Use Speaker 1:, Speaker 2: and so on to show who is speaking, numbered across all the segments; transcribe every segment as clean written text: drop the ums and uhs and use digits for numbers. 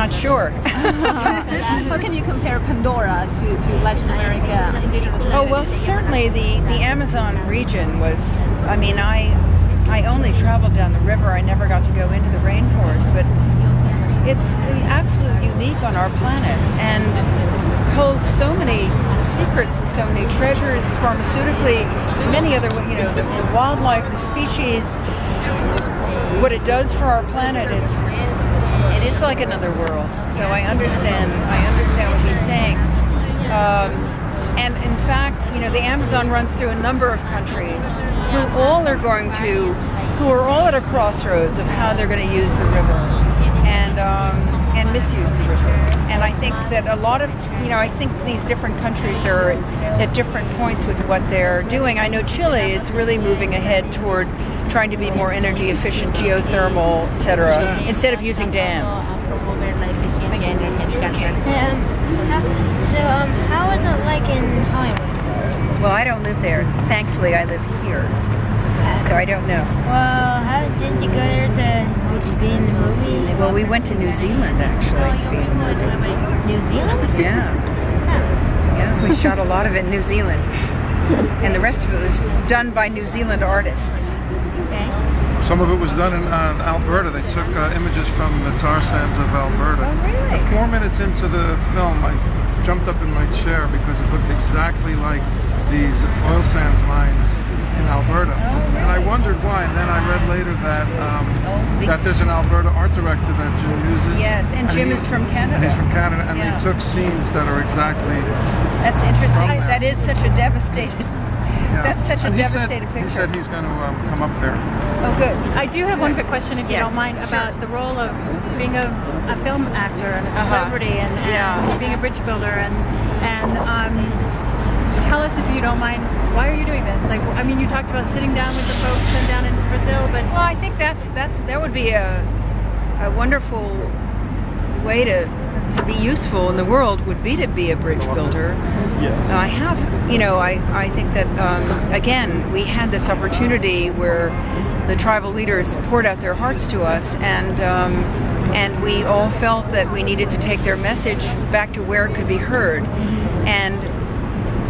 Speaker 1: not sure.
Speaker 2: How can you compare Pandora to Latin America indigenous communities?
Speaker 1: Oh, well, certainly the Amazon region was, I mean, I only traveled down the river. I never got to go into the rainforest, but it's absolutely unique on our planet and holds so many secrets and so many treasures pharmaceutically, many other, you know, the wildlife, the species, what it does for our planet. It is like another world. So I understand what he's saying. And in fact, you know, the Amazon runs through a number of countries who are all at a crossroads of how they're going to use the river and misuse the river. And I think that a lot of, you know, I think these different countries are at different points with what they're doing. I know Chile is really moving ahead toward trying to be more energy efficient, geothermal, etc., instead of using dams.
Speaker 3: So, how is it like in Hollywood?
Speaker 1: Well, I don't live there. Thankfully, I live here. So I don't know.
Speaker 3: Well, how did you go there to be in the movie?
Speaker 1: Well, we went to New Zealand, actually, to be in the movie.
Speaker 3: New Zealand?
Speaker 1: Yeah. Yeah, we shot a lot of it in New Zealand. And the rest of it was done by New Zealand artists.
Speaker 3: Okay.
Speaker 4: Some of it was done in Alberta. They took images from the tar sands of Alberta.
Speaker 1: Oh, really?
Speaker 4: 4 minutes into the film, I jumped up in my chair because it looked exactly like these oil sands mines in Alberta.
Speaker 1: Oh, really?
Speaker 4: And I wondered why. And then I read later that that there's an Alberta art director that Jim uses.
Speaker 1: Yes, and Jim is from Canada.
Speaker 4: And he's from Canada, and
Speaker 1: Yeah.
Speaker 4: they took scenes that are exactly.
Speaker 1: That's interesting. That is such a devastated.
Speaker 4: Yeah.
Speaker 1: That's such a
Speaker 4: And
Speaker 1: devastated picture.
Speaker 4: He said he's going to come up there.
Speaker 1: Oh, good.
Speaker 5: I do have one quick question, if you
Speaker 1: Yes,
Speaker 5: don't mind, about
Speaker 1: sure.
Speaker 5: the role of being a film actor and a celebrity and
Speaker 1: Yeah.
Speaker 5: being a bridge builder. And tell us, if you don't mind, why are you doing this? Like, I mean, you talked about sitting down with the folks and down in Brazil, but
Speaker 1: Well, I think that would be a wonderful way to be useful in the world, would be to be a bridge builder. I have, you know, I think that again, we had this opportunity where the tribal leaders poured out their hearts to us, and we all felt that we needed to take their message back to where it could be heard. And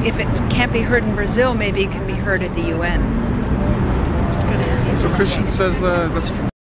Speaker 1: if it can't be heard in Brazil, maybe it can be heard at the UN.
Speaker 4: So Christian says, let's